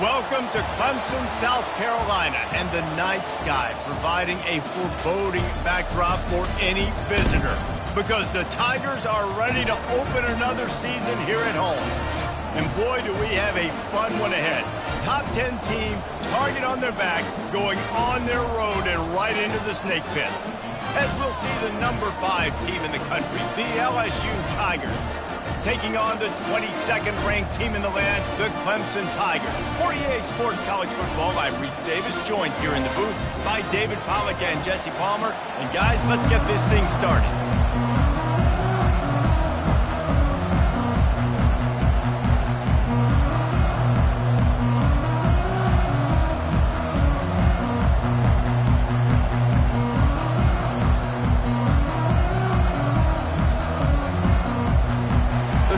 Welcome to Clemson, South Carolina, and the night sky providing a foreboding backdrop for any visitor, because the Tigers are ready to open another season here at home. And boy, do we have a fun one ahead. Top 10 team, target on their back, going on their road and right into the snake pit. As we'll see the number 5 team in the country, the LSU Tigers, taking on the 22nd ranked team in the land, the Clemson Tigers. For EA Sports College Football, I'm Reese Davis, joined here in the booth by David Pollack and Jesse Palmer. And guys, let's get this thing started.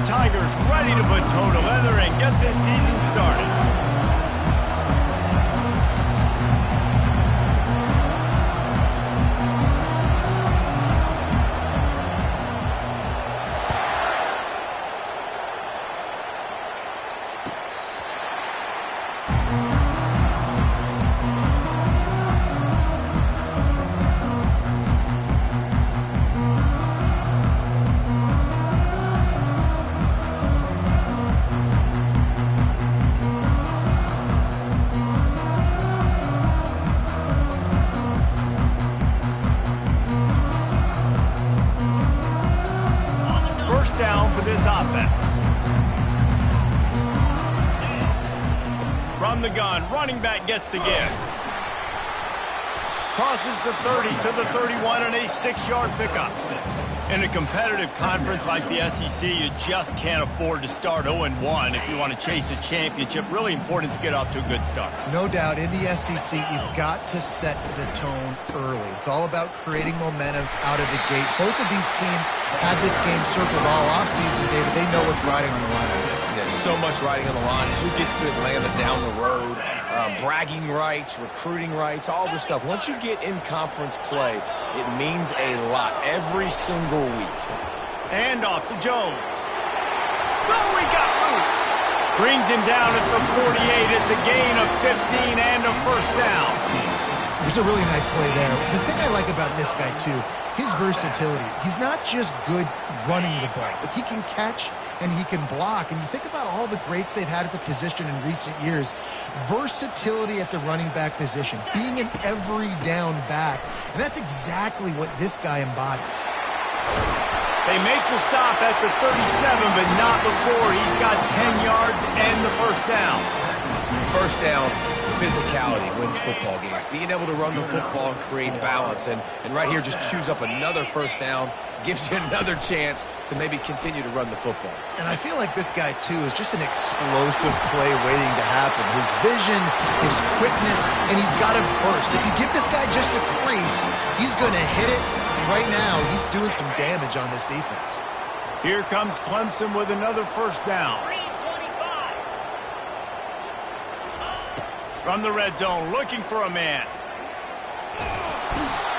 Tigers ready to put toe to leather and get this season started. Down for this offense. From the gun, running back gets to give. Crosses the 30 to the 31 and a 6-yard pickup. In a competitive conference like the SEC, you just can't afford to start 0-1 if you want to chase a championship. Really important to get off to a good start. No doubt, in the SEC, you've got to set the tone early. It's all about creating momentum out of the gate. Both of these teams had this game circled all offseason, David. They know what's riding on the line. There's so much riding on the line. Who gets to Atlanta down the road? Bragging rights, recruiting rights, all this stuff. Once you get in conference play, it means a lot every single week. And off to Jones. Oh, he got loose. Brings him down at the 48. It's a gain of 15 and a first down. There's a really nice play there. The thing I like about this guy, too, his versatility. He's not just good running the ball, but he can catch and he can block. And you think about all the greats they've had at the position in recent years. Versatility at the running back position, being an every down back. And that's exactly what this guy embodies. They make the stop at the 37, but not before he's got 10 yards and the first down. First down, physicality wins football games. Being able to run the football and create balance. And right here, just choose up another first down, gives you another chance to maybe continue to run the football. And I feel like this guy, too, is just an explosive play waiting to happen. His vision, his quickness, and he's got a burst. If you give this guy just a crease, he's going to hit it. And right now, he's doing some damage on this defense. Here comes Clemson with another first down. From the red zone, looking for a man.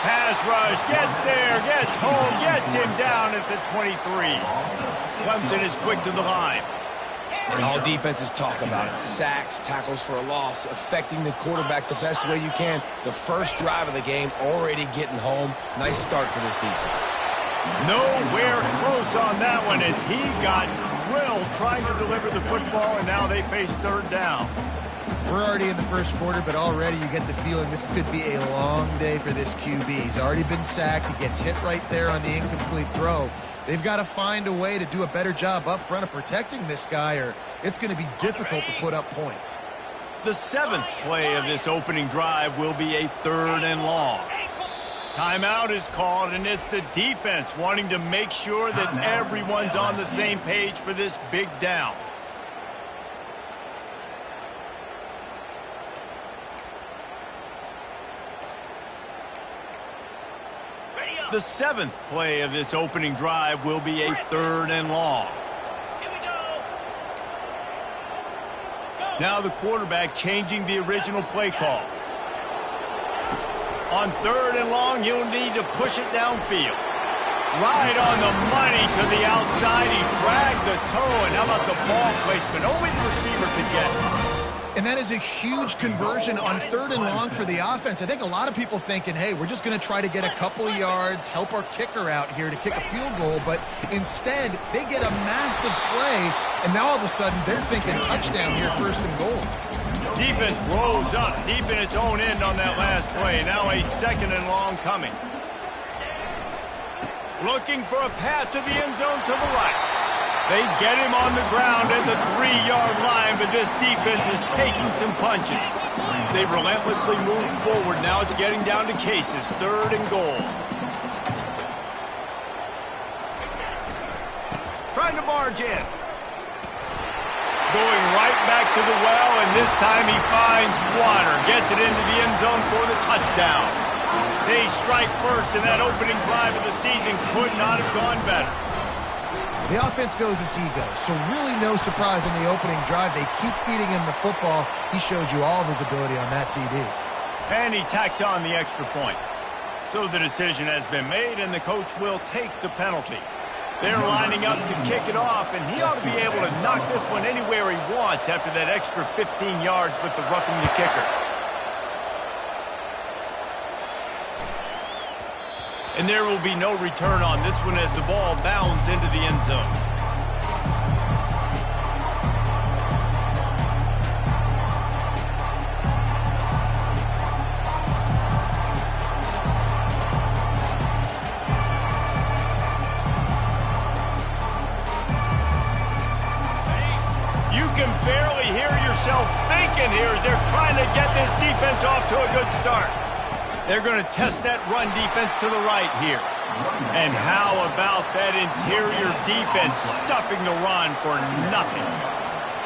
Pass rush, gets there, gets home, gets him down at the 23. Clemson is quick to the line. And all defenses talk about it. Sacks, tackles for a loss, affecting the quarterback the best way you can. The first drive of the game, already getting home. Nice start for this defense. Nowhere close on that one as he got drilled trying to deliver the football, and now they face third down. We're already in the first quarter, but already you get the feeling this could be a long day for this QB. He's already been sacked. He gets hit right there on the incomplete throw. They've got to find a way to do a better job up front of protecting this guy, or it's going to be difficult to put up points. The 7th play of this opening drive will be a 3rd and long. Timeout is called, and it's the defense wanting to make sure that everyone's on the same page for this big down. The 7th play of this opening drive will be a 3rd and long. Now the quarterback changing the original play call. On 3rd and long, he'll need to push it downfield. Right on the money to the outside. He dragged the toe, and how about the ball placement? Only the receiver could get it. And that is a huge conversion on 3rd and long for the offense. I think a lot of people thinking, hey, we're just going to try to get a couple yards, help our kicker out here to kick a field goal. But instead, they get a massive play, and now all of a sudden they're thinking touchdown here, 1st and goal. Defense rose up deep in its own end on that last play. Now a 2nd and long coming. Looking for a path to the end zone to the right. They get him on the ground at the 3-yard line, but this defense is taking some punches. They relentlessly move forward. Now it's getting down to cases. 3rd and goal. Trying to barge in. Going right back to the well, and this time he finds water. Gets it into the end zone for the touchdown. They strike first, and that opening drive of the season could not have gone better. The offense goes as he goes, so really no surprise in the opening drive. They keep feeding him the football. He showed you all of his ability on that TD. And he tacks on the extra point. So the decision has been made, and the coach will take the penalty. They're lining up to kick it off, and he ought to be able to knock this one anywhere he wants after that extra 15 yards with the roughing the kicker. And there will be no return on this one as the ball bounds into the end zone. You can barely hear yourself thinking here as they're trying to get this defense off to a good start. They're going to test that run defense to the right here. And how about that interior defense stuffing the run for nothing?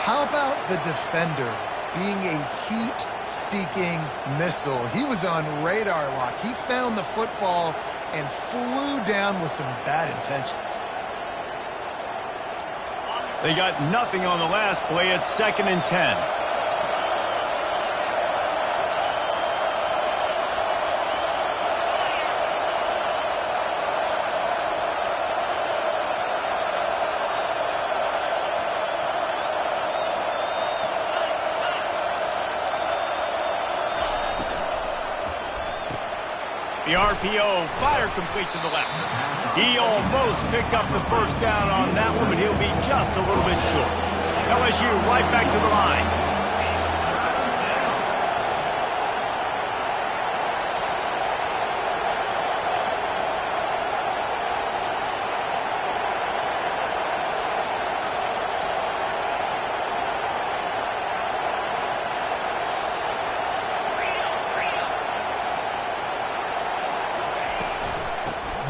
How about the defender being a heat-seeking missile? He was on radar lock. He found the football and flew down with some bad intentions. They got nothing on the last play. It's 2nd and 10. The RPO, fire complete to the left. He almost picked up the 1st down on that one, but he'll be just a little bit short. LSU right back to the line.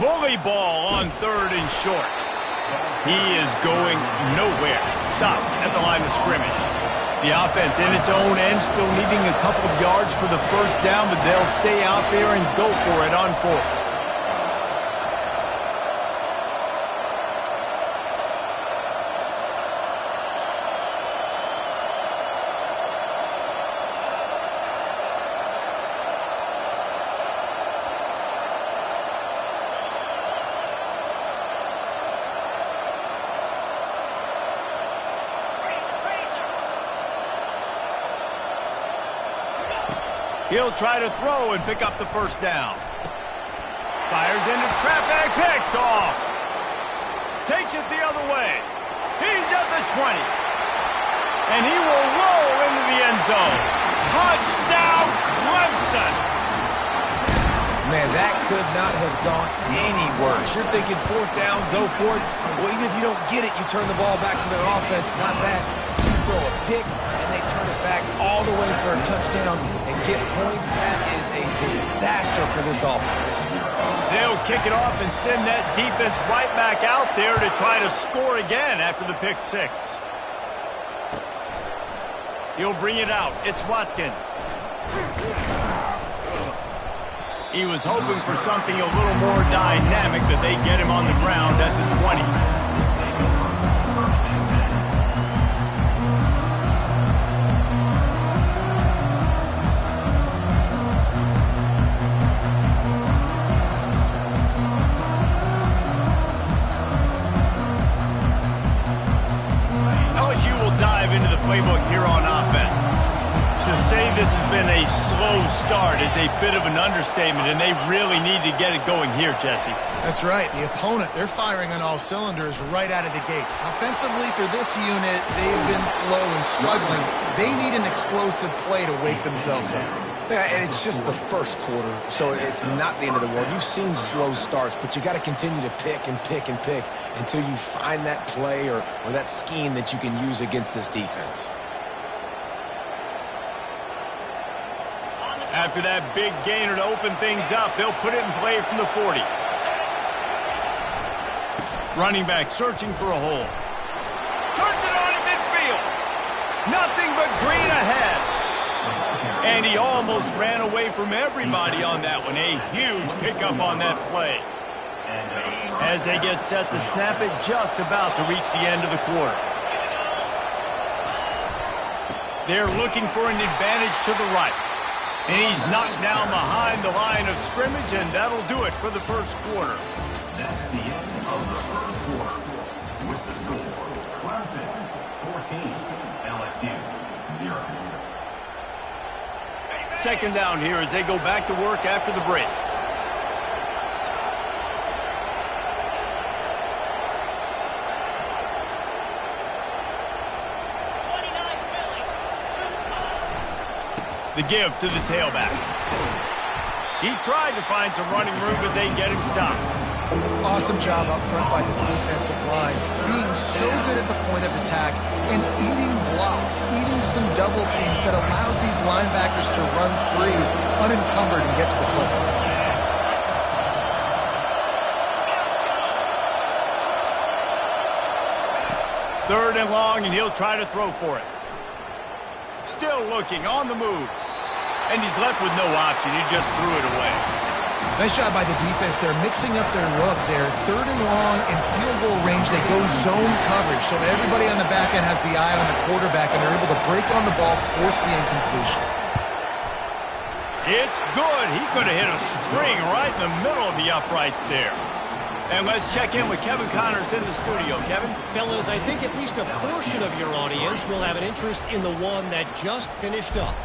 Bully ball on 3rd and short. He is going nowhere. Stop at the line of scrimmage. The offense in its own end, still needing a couple of yards for the 1st down, but they'll stay out there and go for it on 4th. He'll try to throw and pick up the 1st down. Fires into traffic, picked off. Takes it the other way. He's at the 20. And he will roll into the end zone. Touchdown, Clemson. Man, that could not have gone any worse. You're thinking 4th down, go for it. Well, even if you don't get it, you turn the ball back to their offense. Not that. You throw a pick, and they turn it back all the way for a touchdown and get points. That is a disaster for this offense. They'll kick it off and send that defense right back out there to try to score again after the pick 6. He'll bring it out. It's Watkins. He was hoping for something a little more dynamic, but they get him on the ground at the 20. LSU will dive into the playbook here on offense. To say this has been a slow start is a bit of an understatement, and they really need to get it going here, Jesse. That's right. The opponent, they're firing on all cylinders right out of the gate. Offensively, for this unit, they've been slow and struggling. They need an explosive play to wake themselves up. Yeah, and it's just the first quarter, so it's not the end of the world. You've seen slow starts, but you got to continue to pick and pick and pick until you find that play or that scheme that you can use against this defense. After that big gainer to open things up, they'll put it in play from the 40. Running back searching for a hole. Turns it on in midfield. Nothing but green ahead. And he almost ran away from everybody on that one. A huge pickup on that play. As they get set to snap it, just about to reach the end of the quarter. They're looking for an advantage to the right. And he's knocked down behind the line of scrimmage, and that'll do it for the first quarter. That's the end of the first quarter. With the score, Clemson 14, LSU 0. Second down here as they go back to work after the break. The give to the tailback. He tried to find some running room, but they get him stopped. Awesome job up front by this defensive line. Being so good at the point of attack and eating blocks, eating some double teams that allows these linebackers to run free, unencumbered, and get to the football. Third and long, and he'll try to throw for it. Still looking, on the move. And he's left with no option. He just threw it away. Nice job by the defense. They're mixing up their look. They're third and long in field goal range. They go zone coverage. So everybody on the back end has the eye on the quarterback, and they're able to break on the ball, force the incompletion. It's good. He could have hit a string right in the middle of the uprights there. And let's check in with Kevin Connors in the studio. Kevin? Fellas, I think at least a portion of your audience will have an interest in the one that just finished up.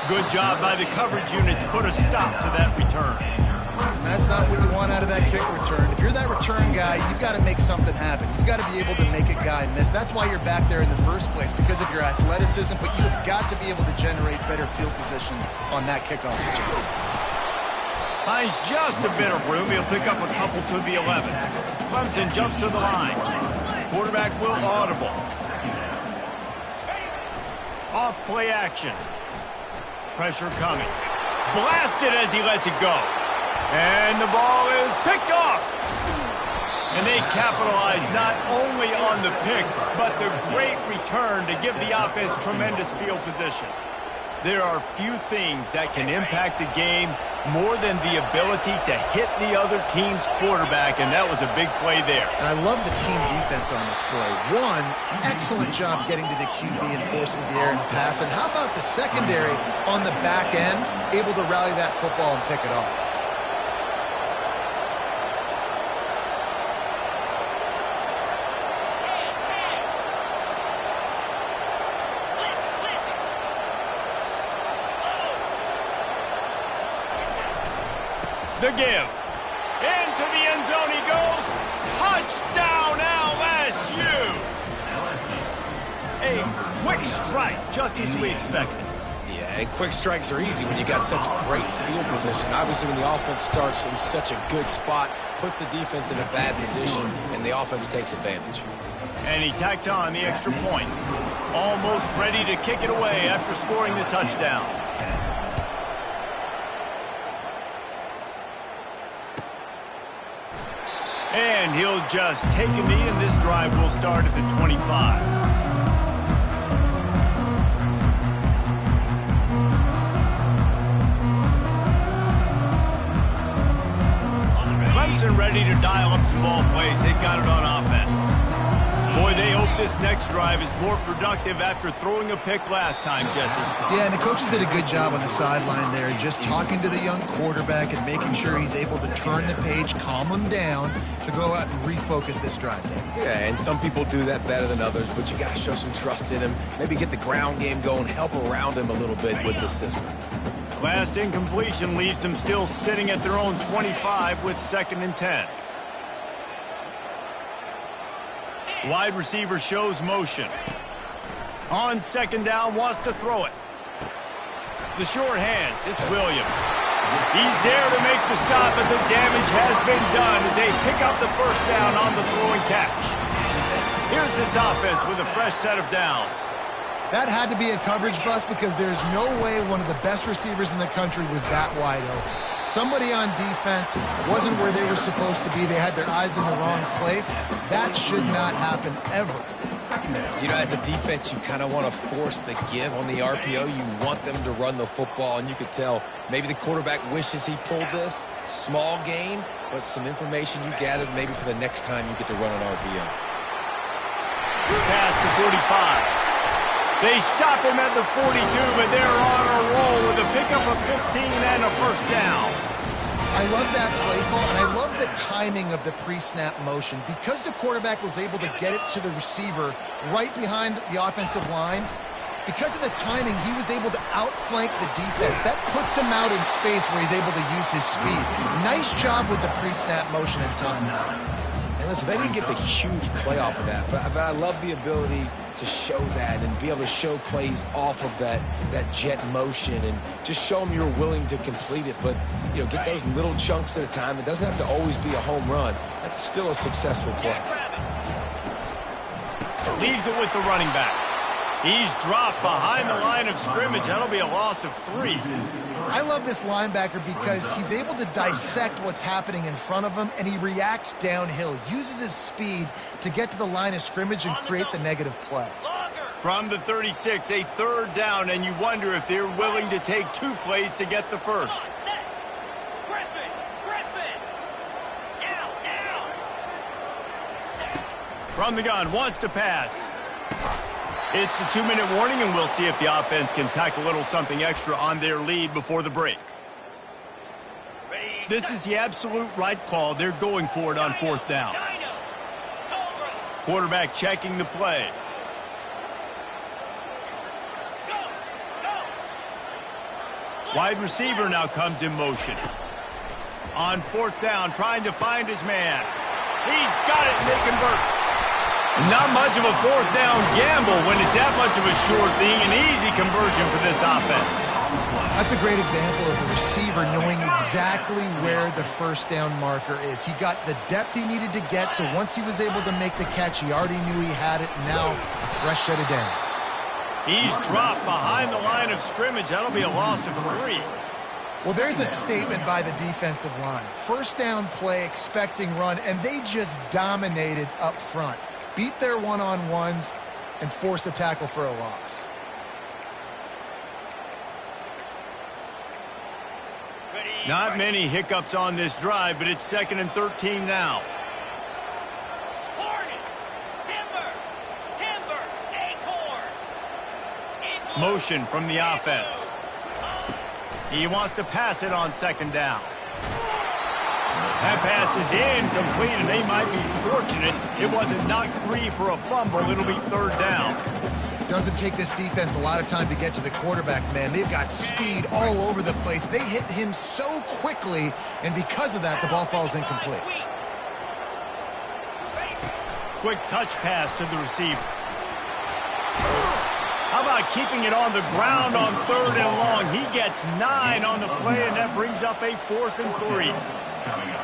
Good job by the coverage unit to put a stop to that return. And that's not what you want out of that kick return. If you're that return guy, you've got to make something happen. You've got to be able to make a guy miss. That's why you're back there in the first place, because of your athleticism, but you have got to be able to generate better field position on that kickoff return. Finds just a bit of room. He'll pick up a couple to the 11. Clemson jumps to the line. Quarterback will audible. Off play action. Pressure coming. Blasted as he lets it go. And the ball is picked off. And they capitalize not only on the pick, but the great return to give the offense tremendous field position. There are few things that can impact the game more than the ability to hit the other team's quarterback, and that was a big play there. And I love the team defense on this play. One, excellent job getting to the QB and forcing the errant pass. And how about the secondary on the back end, able to rally that football and pick it off? The give. Into the end zone he goes. Touchdown, LSU. A quick strike, just as we expected. Yeah, and quick strikes are easy when you got such great field position. Obviously, when the offense starts in such a good spot, puts the defense in a bad position, and the offense takes advantage. And he tacks on the extra point. Almost ready to kick it away after scoring the touchdown. And he'll just take a knee, and this drive will start at the 25. Clemson ready to dial up some ball plays. They've got it on offense. Boy, they hope this next drive is more productive after throwing a pick last time, Jesse. Yeah, and the coaches did a good job on the sideline there, just talking to the young quarterback and making sure he's able to turn the page, calm him down, to go out and refocus this drive. Yeah, and some people do that better than others, but you got to show some trust in him, maybe get the ground game going, help around him a little bit with the system. Last incompletion leaves them still sitting at their own 25 with 2nd and 10. Wide receiver shows motion. On 2nd down, wants to throw it. The short hands, it's Williams. He's there to make the stop, but the damage has been done as they pick up the 1st down on the throw and catch. Here's this offense with a fresh set of downs. That had to be a coverage bust because there's no way one of the best receivers in the country was that wide open. Somebody on defense wasn't where they were supposed to be. They had their eyes in the wrong place. That should not happen ever. You know, as a defense, you kind of want to force the give on the RPO. You want them to run the football, and you could tell maybe the quarterback wishes he pulled this. Small gain, but some information you gathered maybe for the next time you get to run an RPO. Pass to 45. They stop him at the 42, but they're on a roll with a pickup of 15 and a 1st down. I love that play call, and I love the timing of the pre-snap motion. Because the quarterback was able to get it to the receiver right behind the offensive line, because of the timing, he was able to outflank the defense. That puts him out in space where he's able to use his speed. Nice job with the pre-snap motion and timing. And listen, they didn't get the huge play off of that, but I love the ability to show that and be able to show plays off of that jet motion and just show them you're willing to complete it. But, you know, get those little chunks at a time. It doesn't have to always be a home run. That's still a successful play. Leaves it with the running back. He's dropped behind the line of scrimmage. That'll be a loss of 3. I love this linebacker because he's able to dissect what's happening in front of him, and he reacts downhill, uses his speed to get to the line of scrimmage and create the negative play. From the 36, a 3rd down, and you wonder if they're willing to take 2 plays to get the 1st. From the gun, wants to pass. It's the 2-minute warning, and we'll see if the offense can tack a little something extra on their lead before the break. This is the absolute right call. They're going for it on 4th down. Quarterback checking the play. Wide receiver now comes in motion. On 4th down, trying to find his man. He's got it, and they convert. Not much of a 4th down gamble when it's that much of a sure thing. An easy conversion for this offense. That's a great example of the receiver knowing exactly where the 1st down marker is. He got the depth he needed to get, so once he was able to make the catch, he already knew he had it, and now a fresh set of downs. He's dropped behind the line of scrimmage. That'll be a loss of 3. Well, there's a statement by the defensive line. 1st down play, expecting run, and they just dominated up front. Beat their one-on-ones and force a tackle for a loss. Not many hiccups on this drive, but it's 2nd and 13 now. Motion from the offense. He wants to pass it on 2nd down. That pass is incomplete, and they might be fortunate it wasn't knocked free for a fumble. It'll be 3rd down. Doesn't take this defense a lot of time to get to the quarterback, man. They've got speed all over the place. They hit him so quickly, and because of that, the ball falls incomplete. Quick touch pass to the receiver. How about keeping it on the ground on 3rd and long? He gets 9 on the play, and that brings up a 4th and 3. Coming up.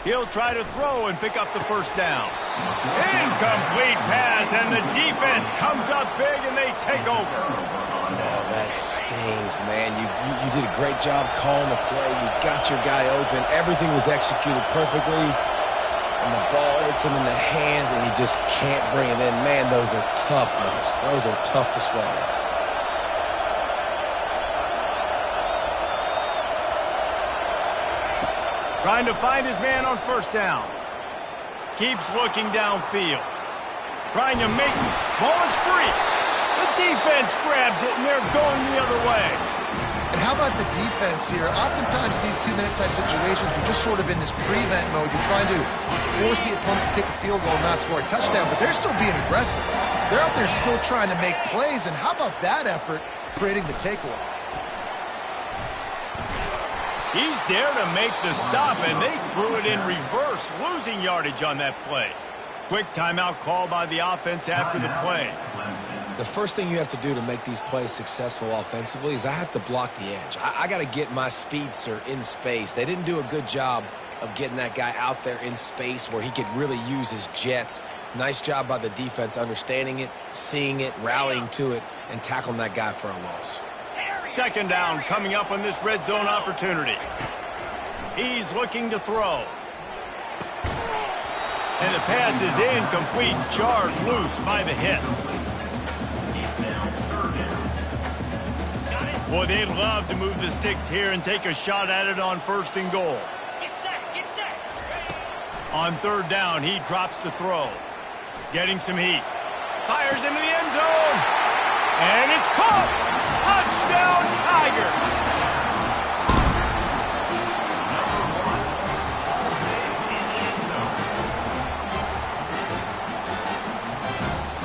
He'll try to throw and pick up the 1st down. Incomplete pass, and the defense comes up big, and they take over. Oh, that stings, man. You did a great job calling the play. You got your guy open. Everything was executed perfectly. and the ball hits him in the hands, and he just can't bring it in. Man, those are tough ones. Those are tough to swallow. Trying to find his man on first down. Keeps looking downfield. Trying to make it. Ball is free. The defense grabs it, and they're going the other way. And how about the defense here? Oftentimes in these two-minute type situations, you're just sort of in this prevent mode. You're trying to force the opponent to kick a field goal and not score a touchdown, but they're still being aggressive. They're out there still trying to make plays, and how about that effort creating the takeaway? He's there to make the stop, and they threw it in reverse, losing yardage on that play. Quick timeout call by the offense after the play. The first thing you have to do to make these plays successful offensively is I have to block the edge. I got to get my speedster in space. They didn't do a good job of getting that guy out there in space where he could really use his jets. Nice job by the defense understanding it, seeing it, rallying to it, and tackling that guy for a loss. Second down coming up on this red zone opportunity. He's looking to throw. And the pass is incomplete, jarred loose by the hit. Boy, they'd love to move the sticks here and take a shot at it on first and goal. Get set. On third down, he drops to throw. Getting some heat. Fires into the end zone. And it's caught. Touchdown, Tiger.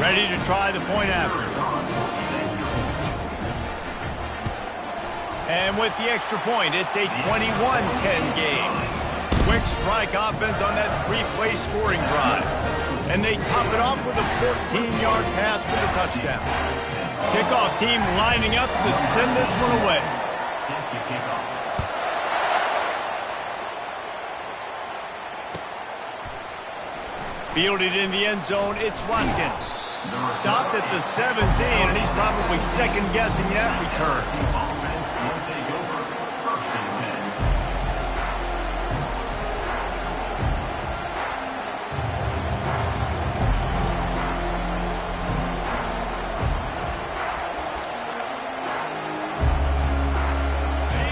Ready to try the point after. And with the extra point, it's a 21-10 game. Quick strike offense on that three-play scoring drive. And they top it off with a 14-yard pass for the touchdown. Kickoff team lining up to send this one away. Fielded in the end zone, it's Watkins. Stopped at the 17, and he's probably second-guessing that return.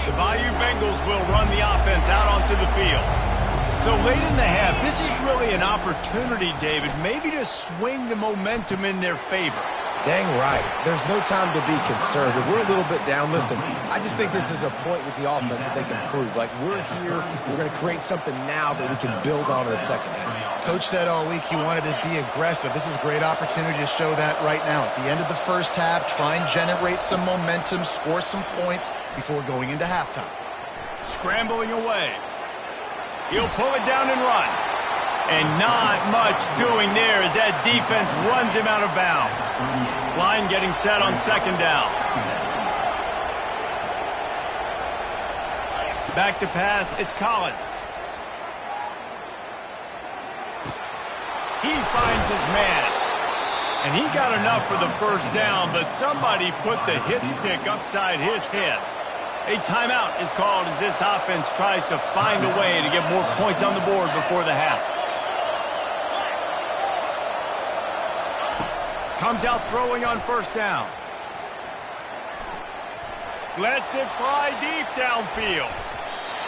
The Bayou Bengals will run the offense out onto the field. So late in the half, this is really an opportunity, David, maybe to swing the momentum in their favor. Dang right. There's no time to be concerned. If we're a little bit down, listen, I just think this is a point with the offense that they can prove. Like, we're here, we're going to create something now that we can build on in the second half. Coach said all week he wanted to be aggressive. This is a great opportunity to show that right now. At the end of the first half, try and generate some momentum, score some points before going into halftime. Scrambling away. He'll pull it down and run. And not much doing there as that defense runs him out of bounds. Line getting set on second down. Back to pass, it's Collins. He finds his man. And he got enough for the first down, but somebody put the hit stick upside his head. A timeout is called as this offense tries to find a way to get more points on the board before the half. Comes out throwing on first down. Lets it fly deep downfield.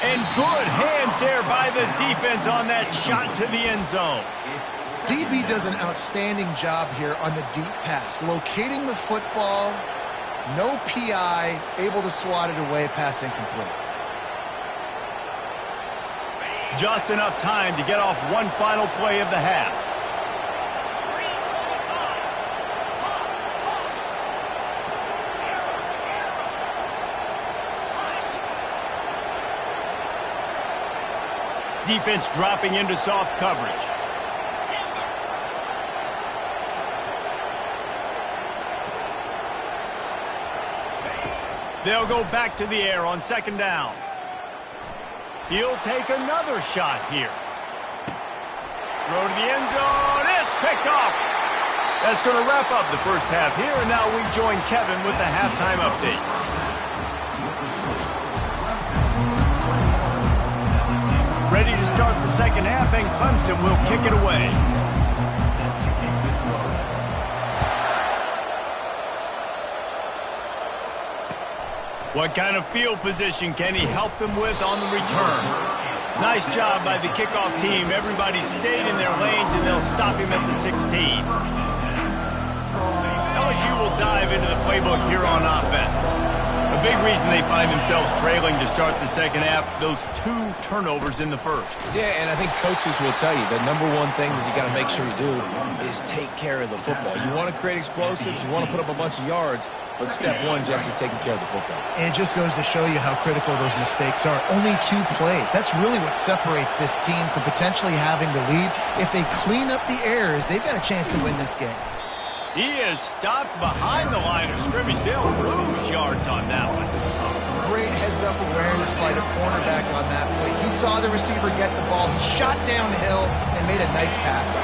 And good hands there by the defense on that shot to the end zone. DB does an outstanding job here on the deep pass, locating the football. No PI, able to swat it away, pass incomplete. Just enough time to get off one final play of the half. Defense dropping into soft coverage. They'll go back to the air on second down. He'll take another shot here. Throw to the end zone. It's picked off. That's going to wrap up the first half here, and now we join Kevin with the halftime update. Ready to start the second half, and Clemson will kick it away. What kind of field position can he help them with on the return? Nice job by the kickoff team. Everybody stayed in their lanes, and they'll stop him at the 16. LSU will dive into the playbook here on offense. A big reason they find themselves trailing to start the second half, those 2 turnovers in the first. Yeah, and I think coaches will tell you the number one thing that you got to make sure you do is take care of the football. You want to create explosives, you want to put up a bunch of yards, but step one, Jesse, taking care of the football. And it just goes to show you how critical those mistakes are. Only 2 plays. That's really what separates this team from potentially having the lead. If they clean up the errors, they've got a chance to win this game. He is stopped behind the line of scrimmage. They'll lose yards on that one. Great heads-up awareness by the cornerback on that play. He saw the receiver get the ball. He shot downhill and made a nice tackle.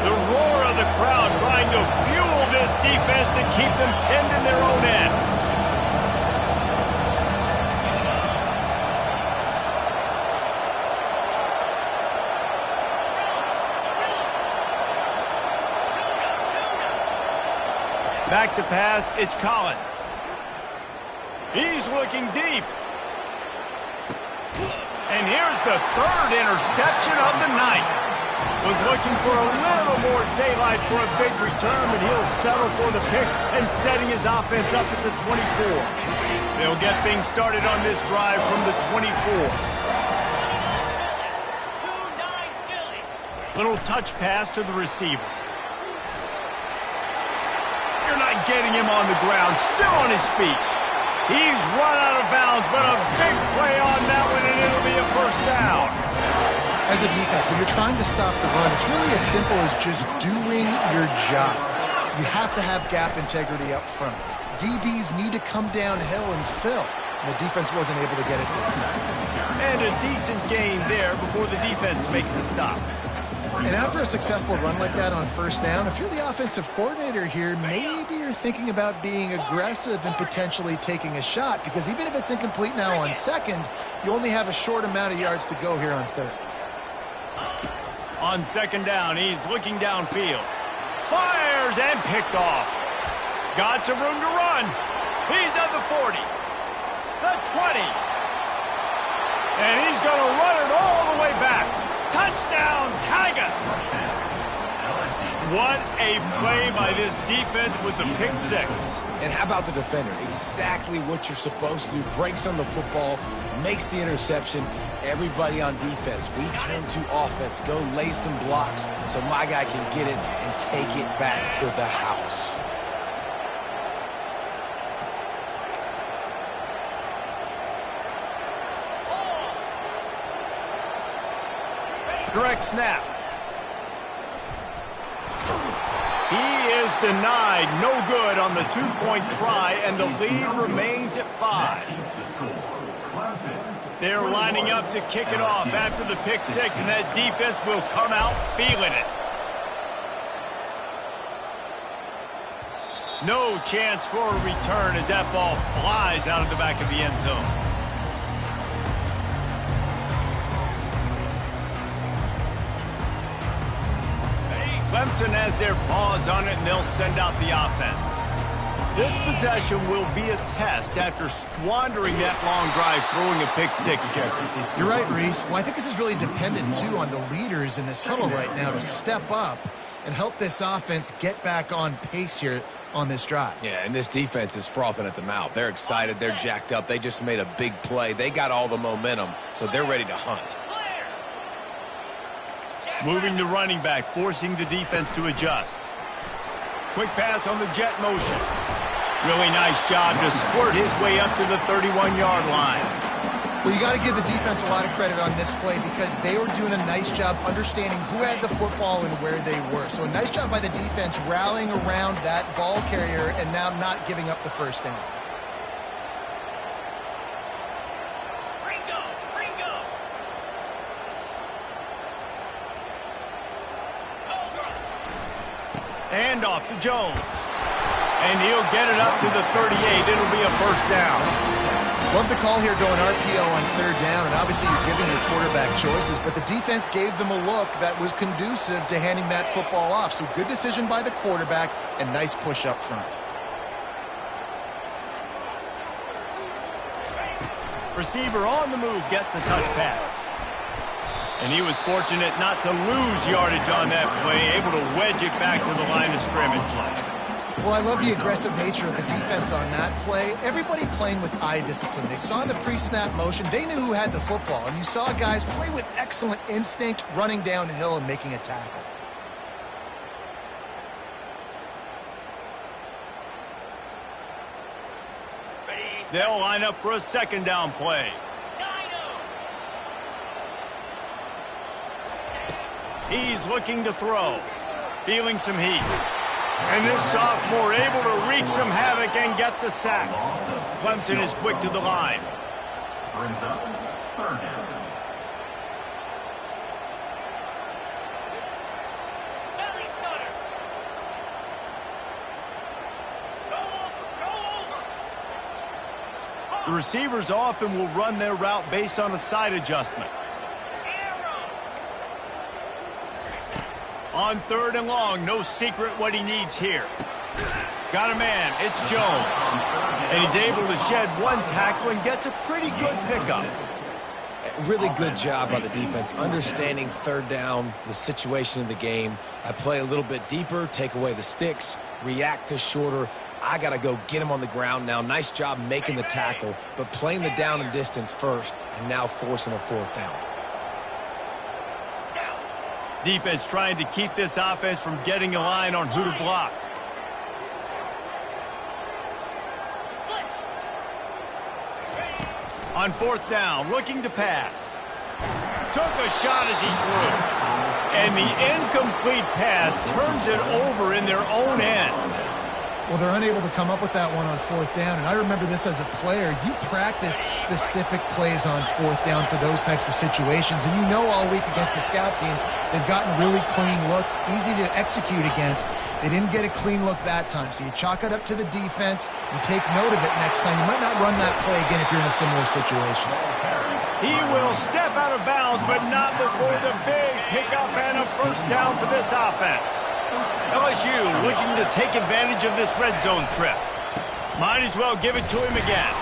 The roar of the crowd trying to fuel this defense to keep them pinned in their own end. Back to pass, it's Collins. He's looking deep. And here's the 3rd interception of the night. Was looking for a little more daylight for a big return, but he'll settle for the pick and setting his offense up at the 24. They'll get things started on this drive from the 24. Little touch pass to the receiver. You're not getting him on the ground, still on his feet. He's run out of bounds, but a big play on that one, and it'll be a first down. As a defense, when you're trying to stop the run, it's really as simple as just doing your job. You have to have gap integrity up front. DBs need to come downhill and fill. And the defense wasn't able to get it done. And a decent gain there before the defense makes the stop. And after a successful run like that on first down, if you're the offensive coordinator here, maybe you're thinking about being aggressive and potentially taking a shot, because even if it's incomplete now on second, you only have a short amount of yards to go here on third. On second down, he's looking downfield. Fires and picked off. Got some room to run. He's at the 40. The 20. And he's going to run it all the way back. Touchdown, Tigers! What a play by this defense with the pick 6. And how about the defender? Exactly what you're supposed to do. Breaks on the football, makes the interception. Everybody on defense, we turn to offense. Go lay some blocks so my guy can get it and take it back to the house. Direct snap. He is denied. No good on the 2-point try, and the lead remains at 5. They're lining up to kick it off after the pick 6, and that defense will come out feeling it. No chance for a return as that ball flies out of the back of the end zone. Clemson has their paws on it, and they'll send out the offense. This possession will be a test after squandering that long drive, throwing a pick 6, Jesse. You're right, Reese. Well, I think this is really dependent, too, on the leaders in this huddle right now to step up and help this offense get back on pace here on this drive. Yeah, and this defense is frothing at the mouth. They're excited. They're jacked up. They just made a big play. They got all the momentum, so they're ready to hunt. Moving the running back, forcing the defense to adjust. Quick pass on the jet motion. Really nice job to squirt his way up to the 31-yard line. Well, you got to give the defense a lot of credit on this play because they were doing a nice job understanding who had the football and where they were. So a nice job by the defense rallying around that ball carrier and now not giving up the first down. Hand off to Jones. And he'll get it up to the 38. It'll be a first down. Love the call here going RPO on third down, and obviously you're giving your quarterback choices, but the defense gave them a look that was conducive to handing that football off. So good decision by the quarterback and nice push up front. Receiver on the move gets the touch pass. And he was fortunate not to lose yardage on that play, able to wedge it back to the line of scrimmage. Well, I love the aggressive nature of the defense on that play. Everybody playing with eye discipline. They saw the pre-snap motion. They knew who had the football. And you saw guys play with excellent instinct, running downhill and making a tackle. They'll line up for a second down play. He's looking to throw. Feeling some heat. And this sophomore able to wreak some havoc and get the sack. Clemson is quick to the line. Brings up third down. The receivers often will run their route based on a side adjustment. On third and long, no secret what he needs here. Got a man, it's Jones. And he's able to shed one tackle and gets a pretty good pickup. Really good job by the defense, understanding third down, the situation of the game. I play a little bit deeper, take away the sticks, react to shorter. I got to go get him on the ground now. Nice job making the tackle, but playing the down and distance first and now forcing a fourth down. Defense trying to keep this offense from getting a line on who to block. On fourth down, looking to pass. Took a shot as he threw. And the incomplete pass turns it over in their own end. Well, they're unable to come up with that one on fourth down, and I remember this as a player. You practice specific plays on fourth down for those types of situations, and you know all week against the scout team, they've gotten really clean looks, easy to execute against. They didn't get a clean look that time, so you chalk it up to the defense and take note of it next time. You might not run that play again if you're in a similar situation. He will step out of bounds, but not before the big pickup and a first down for this offense. LSU looking to take advantage of this red zone trip. Might as well give it to him again.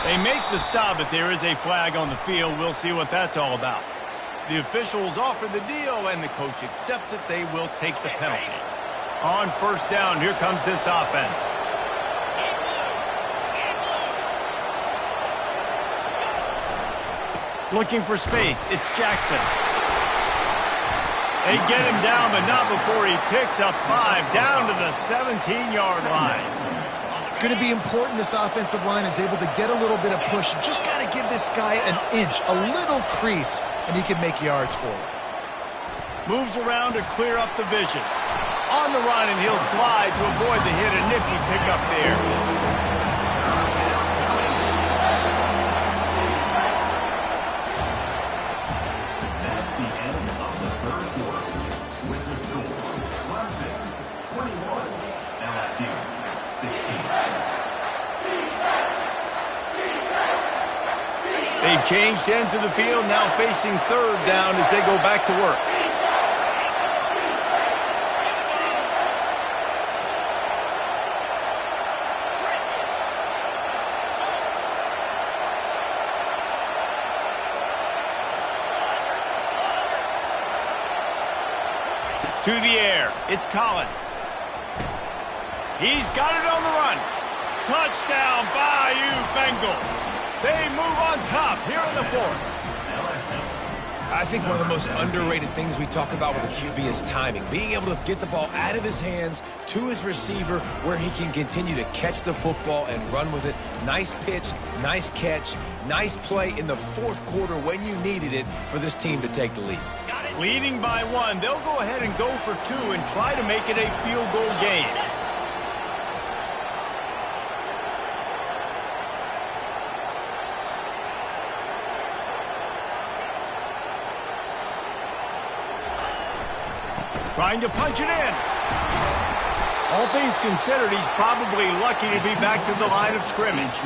They make the stop, but there is a flag on the field. We'll see what that's all about. The officials offer the deal, and the coach accepts it. They will take the penalty. On first down, here comes this offense. Looking for space, it's Jackson. They get him down, but not before he picks up 5 down to the 17-yard line. It's going to be important this offensive line is able to get a little bit of push. You just got to give this guy an inch, a little crease, and he can make yards for you. Moves around to clear up the vision. On the run, and he'll slide to avoid the hit. A nifty pickup there. They've changed ends of the field, now facing third down as they go back to work. To the air, it's Collins. He's got it on the run. Touchdown, Bayou Bengals. They move on top here in the fourth. I think one of the most underrated things we talk about with a QB is timing. Being able to get the ball out of his hands to his receiver where he can continue to catch the football and run with it. Nice pitch, nice catch, nice play in the fourth quarter when you needed it for this team to take the lead. Leading by 1, they'll go ahead and go for 2 and try to make it a field goal game. Trying to punch it in. All things considered, he's probably lucky to be back to the line of scrimmage.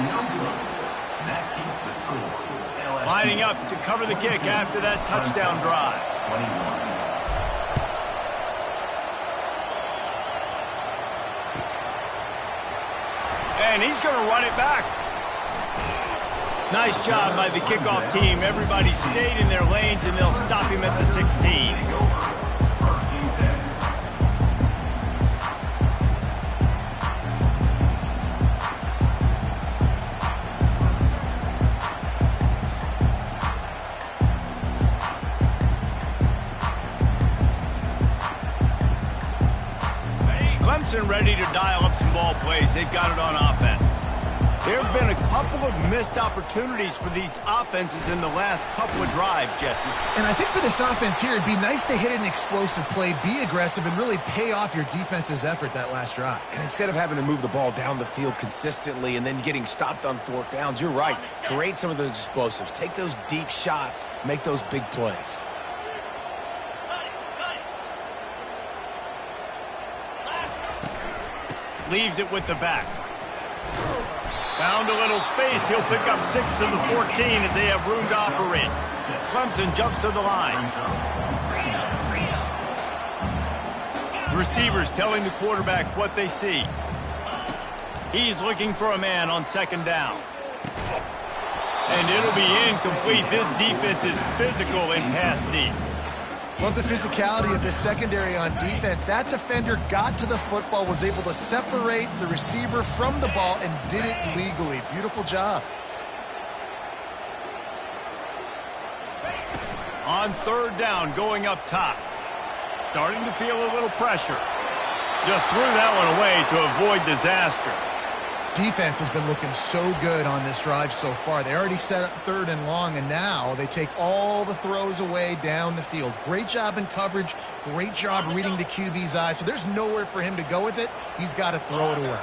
That keeps the score. Lining up to cover the kick after that touchdown drive. 21. And he's going to run it back. Nice job by the kickoff team. Everybody stayed in their lanes, and they'll stop him at the 16. Clemson ready to dial up some ball plays. They've got it on offense. There have been a couple of missed opportunities for these offenses in the last couple of drives, Jesse. And I think for this offense here, it'd be nice to hit an explosive play, be aggressive, and really pay off your defense's effort that last drive. And instead of having to move the ball down the field consistently and then getting stopped on fourth downs, you're right. Create some of those explosives. Take those deep shots. Make those big plays. Leaves it with the back. Found a little space. He'll pick up 6 of the 14 as they have room to operate. Clemson jumps to the line. The receivers telling the quarterback what they see. He's looking for a man on second down. And it'll be incomplete. This defense is physical in pass deep. Love the physicality of this secondary on defense. That defender got to the football, was able to separate the receiver from the ball, and did it legally. Beautiful job. On third down, going up top. Starting to feel a little pressure. Just threw that one away to avoid disaster. Defense has been looking so good on this drive so far. They already set up third and long, and now they take all the throws away down the field. Great job in coverage. Great job reading the QB's eyes. So there's nowhere for him to go with it. He's got to throw it away.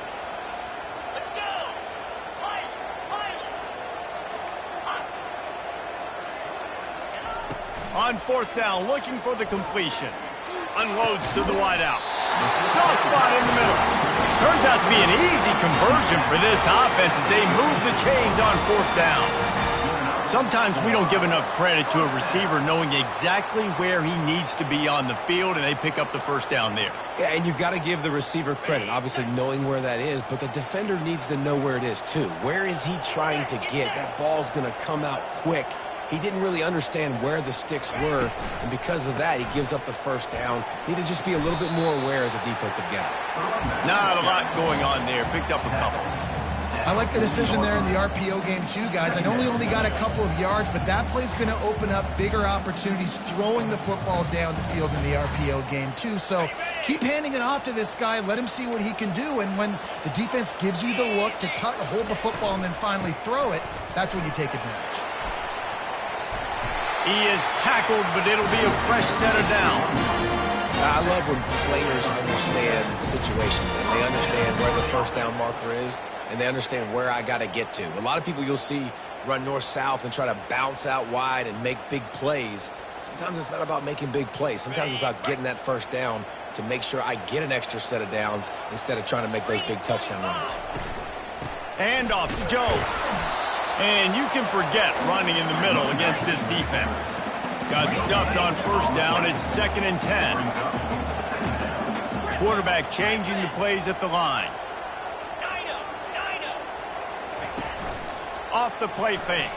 On fourth down, looking for the completion. Unloads to the wideout. Soft spot in the middle. Turns out to be an easy conversion for this offense as they move the chains on fourth down. Sometimes we don't give enough credit to a receiver knowing exactly where he needs to be on the field, and they pick up the first down there. Yeah, and you've got to give the receiver credit, obviously knowing where that is, but the defender needs to know where it is too. Where is he trying to get? That ball's going to come out quick. He didn't really understand where the sticks were, and because of that, he gives up the first down. Need to just be a little bit more aware as a defensive guy. Not a lot going on there. Picked up a couple. I like the decision there in the RPO game too, guys. I know he only got a couple of yards, but that play's going to open up bigger opportunities throwing the football down the field in the RPO game too. So keep handing it off to this guy. Let him see what he can do, and when the defense gives you the look to hold the football and then finally throw it, that's when you take advantage. He is tackled, but it'll be a fresh set of downs. I love when players understand situations and they understand where the first down marker is and they understand where I got to get to. A lot of people you'll see run north-south and try to bounce out wide and make big plays. Sometimes it's not about making big plays. Sometimes it's about getting that first down to make sure I get an extra set of downs instead of trying to make those big touchdown runs. And off to Jones. And you can forget running in the middle against this defense. Got stuffed on first down. It's 2nd and 10. Quarterback changing the plays at the line. Off the play fake.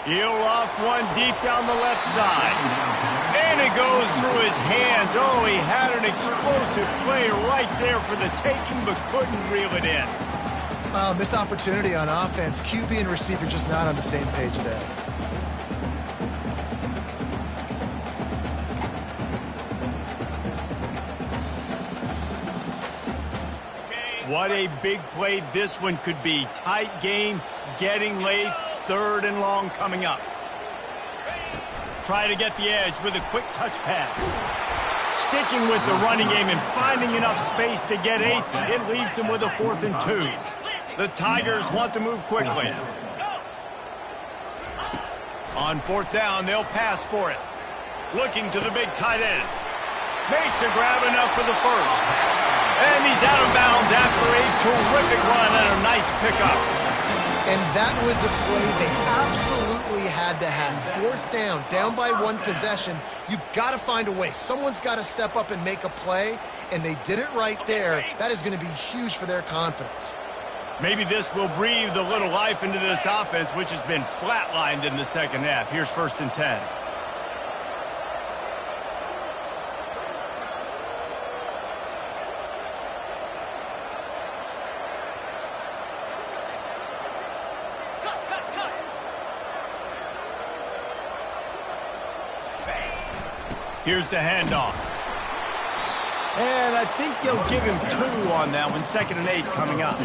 He'll off one deep down the left side. And it goes through his hands. Oh, he had an explosive play right there for the taking, but couldn't reel it in. Missed opportunity on offense. QB and receiver just not on the same page there. What a big play this one could be. Tight game, getting late, 3rd and long coming up. Try to get the edge with a quick touch pass. Sticking with the running game and finding enough space to get 8, it leaves them with a 4th and 2. The Tigers want to move quickly. On 4th down, they'll pass for it. Looking to the big tight end. Makes a grab enough for the first. And he's out of bounds after a terrific run and a nice pickup. And that was a play they absolutely had to have. Fourth down by one possession. You've got to find a way. Someone's got to step up and make a play, and they did it right there. That is going to be huge for their confidence. Maybe this will breathe a little life into this offense, which has been flatlined in the second half. Here's 1st and 10. Here's the handoff. And I think they'll give him 2 on that one. 2nd and 8 coming up.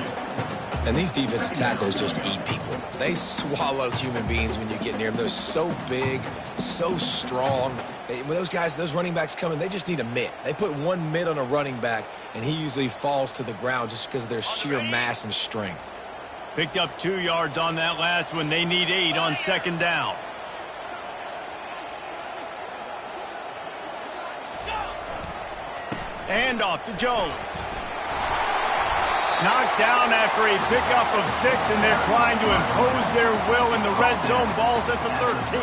And these defensive tackles just eat people. They swallow human beings when you get near them. They're so big, so strong. When those guys, those running backs come in, they just need a mitt. They put one mitt on a running back, and he usually falls to the ground just because of their sheer mass and strength. Picked up 2 yards on that last one. They need 8 on 2nd down. And off to Jones. Knocked down after a pickup of 6, and they're trying to impose their will in the red zone. Ball's at the 13.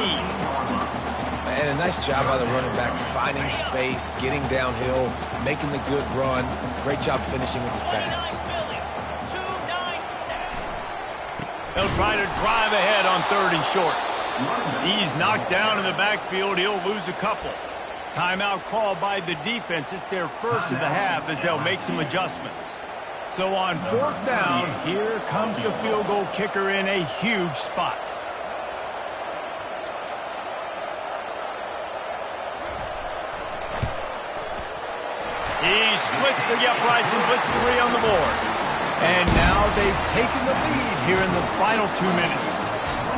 And a nice job by the running back, finding space, getting downhill, making the good run. Great job finishing with his pads. They'll try to drive ahead on 3rd and short. He's knocked down in the backfield. He'll lose a couple. Timeout called by the defense. It's their first of the half as they'll make some adjustments. So on 4th down, here comes the field goal kicker in a huge spot. He splits the uprights and puts 3 on the board. And now they've taken the lead here in the final 2 minutes.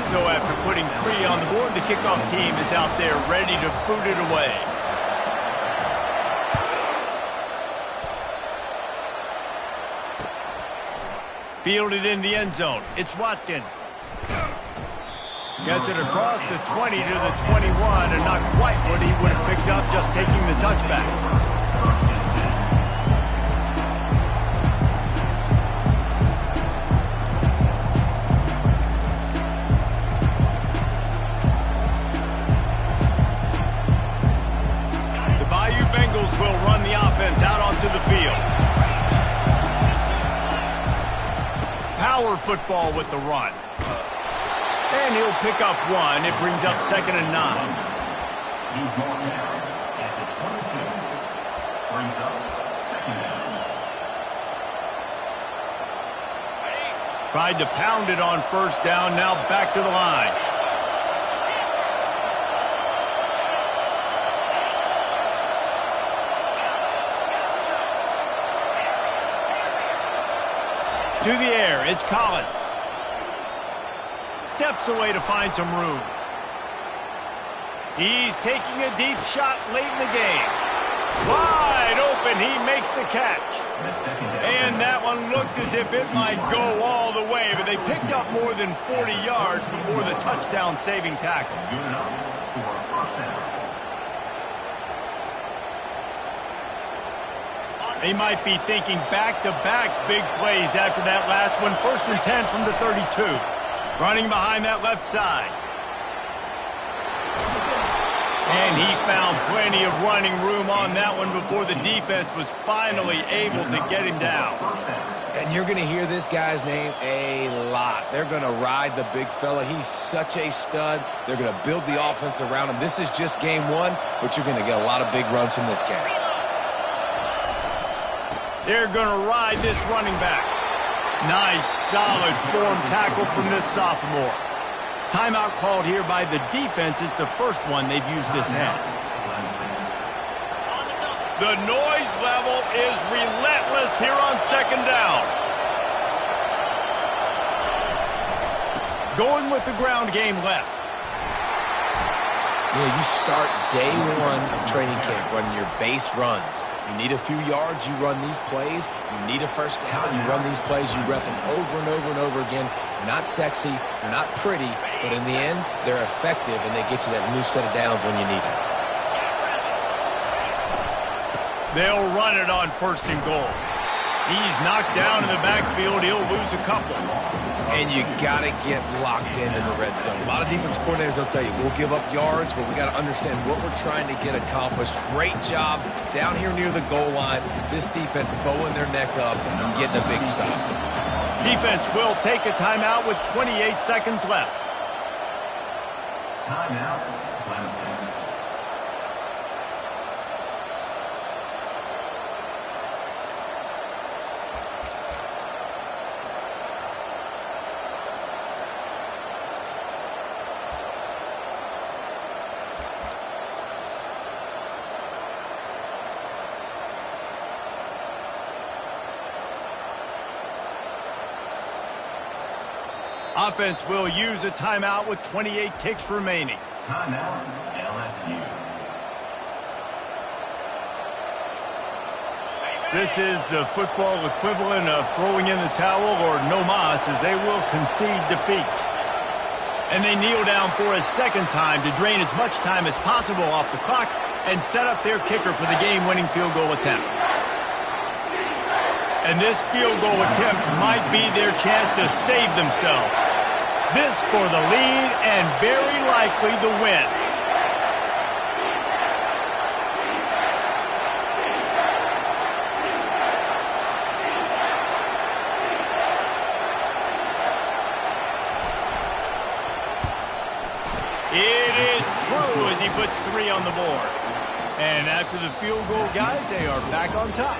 So after putting 3 on the board, the kickoff team is out there ready to boot it away. Fielded in the end zone. It's Watkins. Gets it across the 20 to the 21, and not quite what he would have picked up just taking the touchback. The Bayou Bengals will run the offense out onto the field. Power football with the run. And he'll pick up 1. It brings up 2nd and 9. He's going down at the 22. Brings up 2nd down. Tried to pound it on 1st down. Now back to the line. To the air, it's Collins. Steps away to find some room. He's taking a deep shot late in the game. Wide open, he makes the catch. And that one looked as if it might go all the way, but they picked up more than 40 yards before the touchdown-saving tackle. Good enough for a 1st down. They might be thinking back-to-back big plays after that last one. 1st and 10 from the 32. Running behind that left side. And he found plenty of running room on that one before the defense was finally able to get him down. And you're going to hear this guy's name a lot. They're going to ride the big fella. He's such a stud. They're going to build the offense around him. This is just game 1, but you're going to get a lot of big runs from this guy. They're going to ride this running back. Nice, solid form tackle from this sophomore. Timeout called here by the defense. It's the first one they've used this half. The noise level is relentless here on 2nd down. Going with the ground game left. You know, you start day 1 of training camp running your base runs. You need a few yards, you run these plays. You need a 1st down, you run these plays. You rep them over and over and over again. They're not sexy, they're not pretty, but in the end, they're effective, and they get you that new set of downs when you need them. They'll run it on 1st and goal. He's knocked down in the backfield. He'll lose a couple. And you got to get locked in the red zone. A lot of defense coordinators will tell you, we'll give up yards, but we got to understand what we're trying to get accomplished. Great job down here near the goal line. This defense bowing their neck up and getting a big stop. Defense will take a timeout with 28 seconds left. Timeout, Clemson. Offense will use a timeout with 28 ticks remaining. Timeout, LSU. This is the football equivalent of throwing in the towel or no mas, as they will concede defeat. And they kneel down for a second time to drain as much time as possible off the clock and set up their kicker for the game-winning field goal attempt. And this field goal attempt might be their chance to save themselves. This for the lead and very likely the win. It is true as he puts 3 on the board. And after the field goal, guys, they are back on top.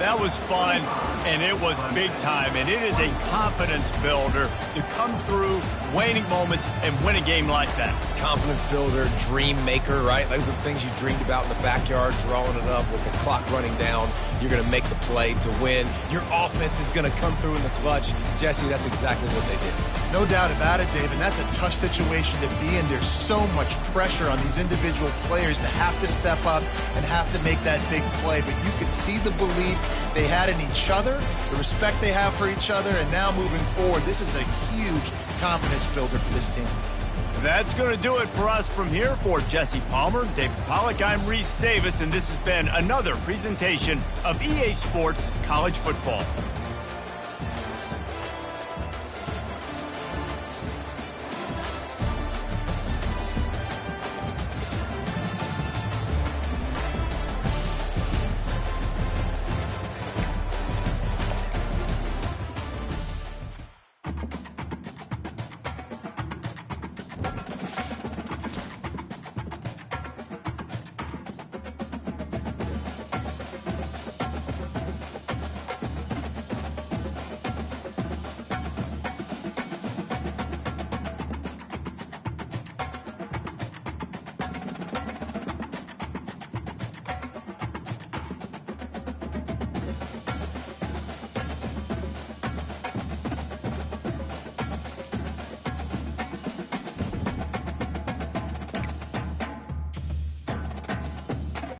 That was fun, and it was big time, and it is a confidence builder to come through waning moments and win a game like that. Confidence builder, dream maker, right? Those are the things you dreamed about in the backyard, drawing it up with the clock running down. You're going to make the play to win. Your offense is going to come through in the clutch. Jesse, that's exactly what they did. No doubt about it, Dave, and that's a tough situation to be in. There's so much pressure on these individual players to have to step up and have to make that big play, but you could see the belief they had in each other, the respect they have for each other, and now moving forward, this is a huge confidence builder for this team. That's going to do it for us from here. For Jesse Palmer, David Pollack, I'm Reese Davis, and this has been another presentation of EA Sports College Football.